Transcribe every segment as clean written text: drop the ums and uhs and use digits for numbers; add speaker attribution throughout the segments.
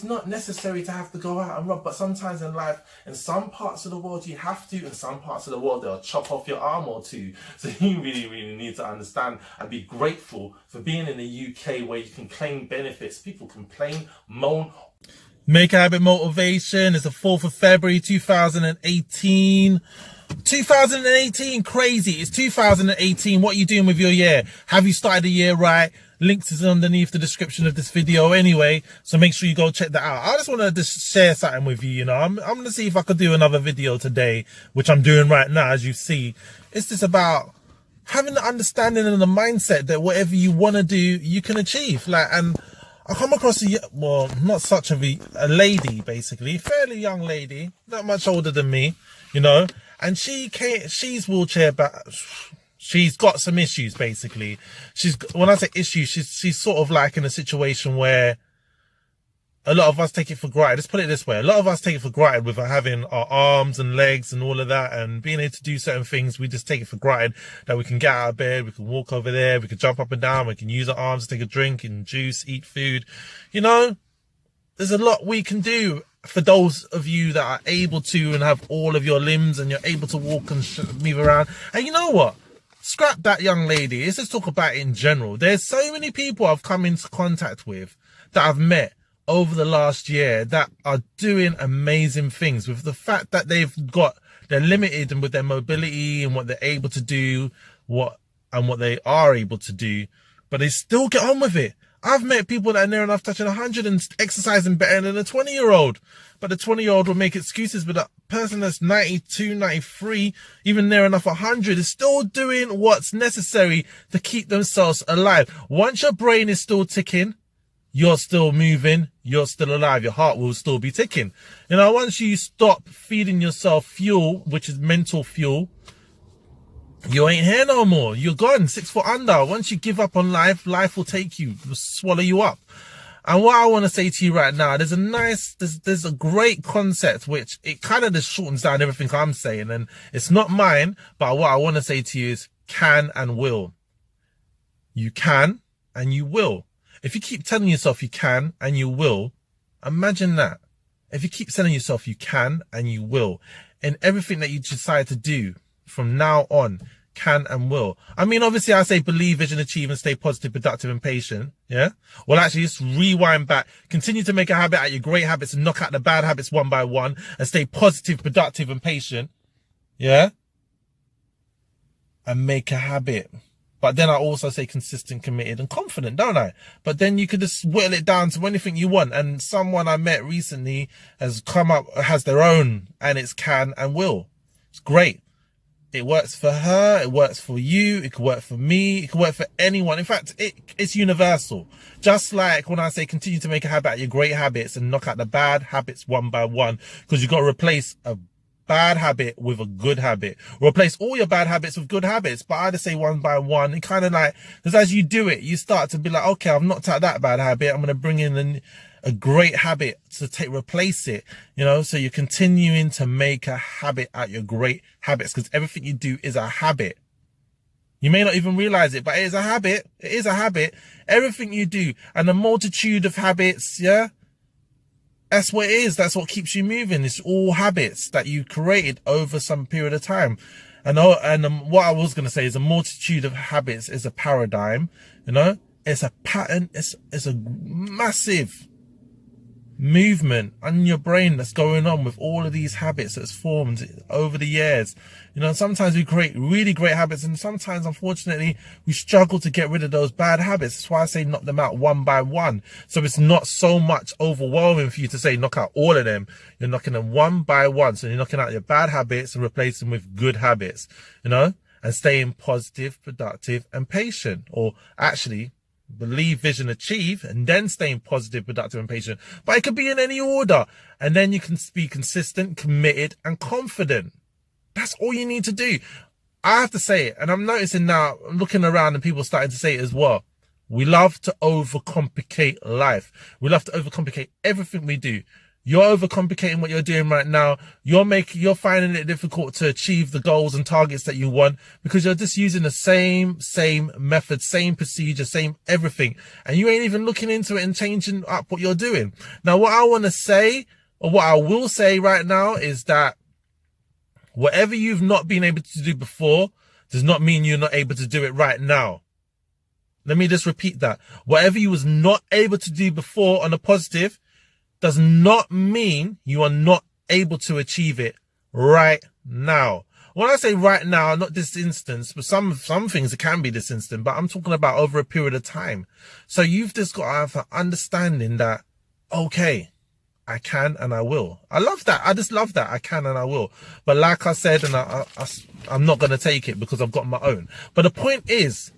Speaker 1: it's not necessary to have to go out and rob, but sometimes in life, in some parts of the world you have to, in some parts of the world they'll chop off your arm or two. So you really need to understand and be grateful for being in the UK where you can claim benefits. People complain, moan. Make a Habit Motivation is the 4th of February 2018. 2018, crazy. It's 2018. What are you doing with your year? Have you started the year right? Links is underneath the description of this video anyway, so make sure you go check that out. I just want to just share something with you, you know. I'm going to see if I could do another video today, which I'm doing right now, as you see. It's just about having the understanding and the mindset that whatever you want to do, you can achieve. Like, and I come across well, not such a lady, basically, fairly young lady, not much older than me, you know, and she's wheelchair bound. She's got some issues, basically. When I say issues, she's sort of like in a situation where a lot of us take it for granted. Let's put it this way. A lot of us take it for granted with having our arms and legs and all of that, and being able to do certain things. We just take it for granted that we can get out of bed, we can walk over there, we can jump up and down, we can use our arms to take a drink and juice, eat food. You know, there's a lot we can do for those of you that are able to and have all of your limbs and you're able to walk and move around. And you know what? Scrap that young lady. Let's just talk about it in general. There's so many people I've come into contact with that I've met over the last year that are doing amazing things with the fact that they're limited and with their mobility and what they're able to do, what they are able to do, but they still get on with it. I've met people that are near enough touching 100 and exercising better than a 20-year-old. But the 20-year-old will make excuses, but that person that's 92, 93, even near enough 100 is still doing what's necessary to keep themselves alive. Once your brain is still ticking, you're still moving, you're still alive, your heart will still be ticking. You know, once you stop feeding yourself fuel, which is mental fuel, you ain't here no more. You're gone, 6 foot under. Once you give up on life, life will take you, will swallow you up. And what I want to say to you right now, there's a great concept, which it kind of just shortens down everything I'm saying. And it's not mine, but what I want to say to you is can and will. You can and you will. If you keep telling yourself you can and you will, imagine that. If you keep telling yourself you can and you will, and everything that you decide to do from now on, can and will. I mean, obviously I say believe, vision, achieve, and stay positive, productive, and patient. Yeah. Well, actually, just rewind back. Continue to make a habit out of your great habits and knock out the bad habits one by one, and stay positive, productive, and patient. Yeah. And make a habit. But then I also say consistent, committed, and confident, don't I? But then you could just whittle it down to anything you want. And someone I met recently has their own, and it's can and will. It's great. It works for her, it works for you, it could work for me, it could work for anyone. In fact, it's universal. Just like when I say continue to make a habit out of your great habits and knock out the bad habits one by one, because you've got to replace a bad habit with a good habit. Replace all your bad habits with good habits, but I just say one by one. It kind of like, because as you do it, you start to be like, okay, I've knocked out that bad habit, I'm going to bring in a great habit to replace it, you know. So you're continuing to make a habit out your great habits, because everything you do is a habit. You may not even realize it, but it is a habit. It is a habit. Everything you do, and a multitude of habits, yeah, that's what it is. That's what keeps you moving. It's all habits that you created over some period of time. And what I was going to say is a multitude of habits is a paradigm, you know. It's a pattern. It's a massive movement on your brain that's going on with all of these habits that's formed over the years. You know, sometimes we create really great habits, and sometimes, unfortunately, we struggle to get rid of those bad habits. That's why I say knock them out one by one. So it's not so much overwhelming for you to say knock out all of them. You're knocking them one by one. So you're knocking out your bad habits and replacing them with good habits, you know, and staying positive, productive, and patient. Or actually, believe, vision, achieve, and then staying positive, productive, and patient. But it could be in any order. And then you can be consistent, committed, and confident. That's all you need to do. I have to say it, and I'm noticing now, I'm looking around and people starting to say it as well. We love to overcomplicate life. We love to overcomplicate everything we do. You're overcomplicating what you're doing right now. You're finding it difficult to achieve the goals and targets that you want because you're just using the same method, same procedure, same everything. And you ain't even looking into it and changing up what you're doing. Now, what I want to say, or what I will say right now, is that whatever you've not been able to do before does not mean you're not able to do it right now. Let me just repeat that. Whatever you was not able to do before on a positive does not mean you are not able to achieve it right now. When I say right now, not this instance, but some things it can be this instant, but I'm talking about over a period of time. So you've just got to have an understanding that, okay, I can and I will. I love that. I just love that. I can and I will. But like I said, and I'm not going to take it because I've got my own. But the point is,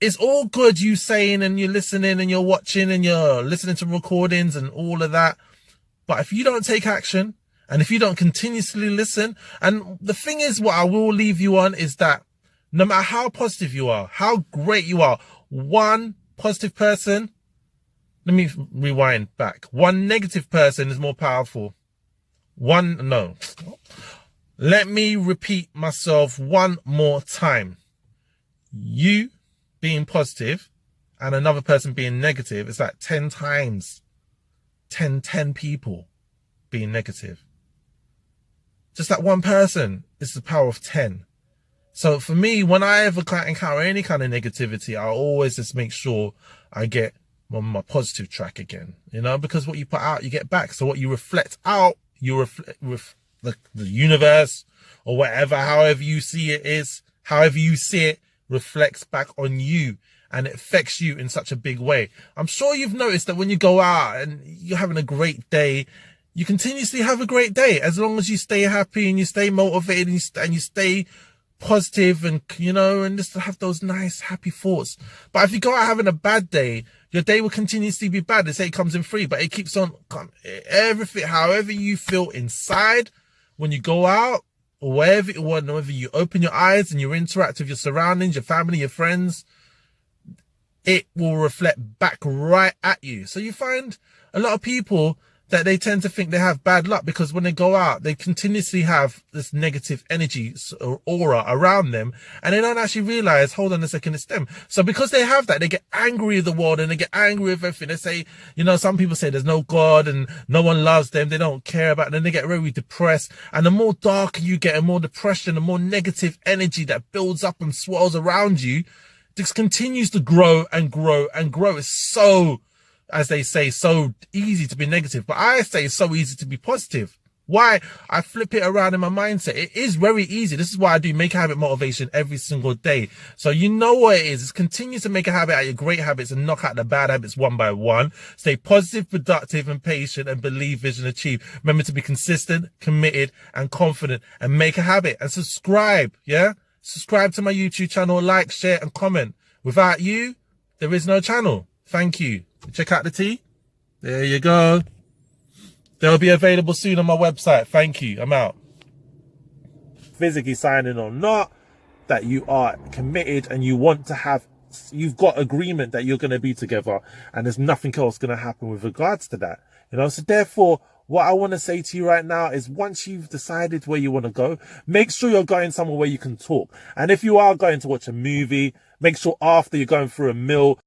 Speaker 1: it's all good you saying and you're listening and you're watching and you're listening to recordings and all of that. But if you don't take action and if you don't continuously listen, and the thing is, what I will leave you on is that no matter how positive you are, how great you are, one positive person, let me rewind back. One negative person is more powerful. Let me repeat myself one more time. You being positive and another person being negative is like 10 times 10 people being negative. Just that one person is the power of 10. So for me, when I ever encounter any kind of negativity, I always just make sure I get on my positive track again, because what you put out, you get back. So what you reflect out, you reflect with the universe or whatever, however you see it reflects back on you, and it affects you in such a big way. I'm sure you've noticed that when you go out and you're having a great day, you continuously have a great day as long as you stay happy and you stay motivated and you stay positive and just have those nice happy thoughts. But if you go out having a bad day, your day will continuously be bad. They say it comes in free, but it keeps on everything. However you feel inside when you go out, or wherever you open your eyes and you interact with your surroundings, your family, your friends, it will reflect back right at you. So you find a lot of people that they tend to think they have bad luck because when they go out, they continuously have this negative energy or aura around them, and they don't actually realize, hold on a second, it's them. So because they have that, they get angry with the world and they get angry with everything. They say, some people say there's no God and no one loves them. They don't care about it. And then they get very depressed. And the more darker you get and more depression, the more negative energy that builds up and swirls around you, just continues to grow and grow and grow. It's so, as they say, so easy to be negative, but I say it's so easy to be positive. Why? I flip it around in my mindset. It is very easy. This is why I do Make a Habit motivation every single day. So you know what it is. It's continue to make a habit out of your great habits and knock out the bad habits one by one. Stay positive, productive, and patient, and believe, vision, achieve. Remember to be consistent, committed, and confident, and make a habit. And subscribe, yeah? Subscribe to my YouTube channel, like, share, and comment. Without you, there is no channel. Thank you. Check out the tea. There you go. They'll be available soon on my website. Thank you. I'm out. Physically signing or not, that you are committed and you want to have, you've got agreement that you're going to be together and there's nothing else going to happen with regards to that. So therefore, what I want to say to you right now is once you've decided where you want to go, make sure you're going somewhere where you can talk. And if you are going to watch a movie, make sure after you're going through a meal,